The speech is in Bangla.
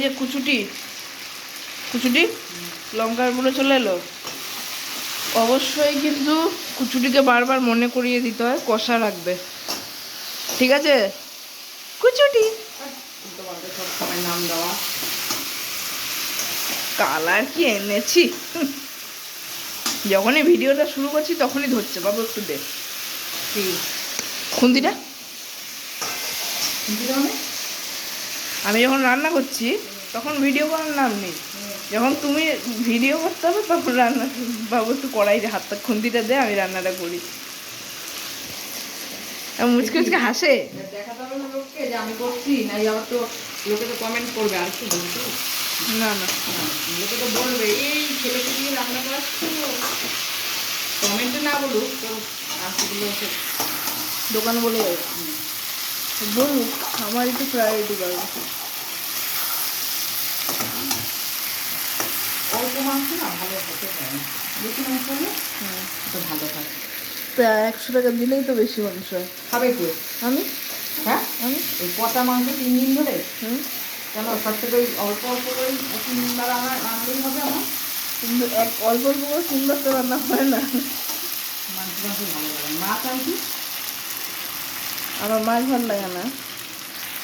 যে কুচুটি কুচুটি লঙ্কার গুঁড়ো চলে এলো। অবশ্যই কিন্তু কুচুটিকে বারবার মনে করিয়ে দিতে হয় কষা রাখবে, ঠিক আছে? কুচুটি নাম দেওয়া কালার কি এনেছি, যখনই ভিডিওটা শুরু করছি তখনই ধরছে। বাবু একটু দে কি খুন্তিটা। মানে আমি যখন রান্না করছি তখন ভিডিও করার নাম নেই, যখন তুমি ভিডিও করতে হবে তখন রান্না। বাবু একটু কড়াইতে হাতটা খুন্তিটা দে, আমি রান্নাটা করি। মুচকে মুচকে হাসে। দেখাতে হবে না লোককে যে আমি করছি, নাই আবার তো লোকে তো কমেন্ট করবে। আর কি বলছো? না না, লোকে তো বলবে এই ছেলেকে দিয়ে রান্না করাচ্ছ। কমেন্টে না বলুক তো আসলে দোকান বলে বলুক, আমার একটু প্রায়োরিটি পাবে। অল্প মাংস না ভালো হতে পারে না, বেশি মাংস হলে তো ভালো হয়। প্রায় 100 টাকা দিলেই তো বেশি মাংস হয়। খাবে কে? আমি হ্যাঁ, আমি ওই পচা মাংস 3 দিন ধরে হুম, কেন? তার থেকে ওই অল্প অল্প করে 3বার রান্নাই হবে আমার। কিন্তু অল্প অল্প করে সুন্দর তো রান্না হয় না। মাংস ভালো লাগে। মাছ আর কি? আমার মাছ ভালো লাগে না।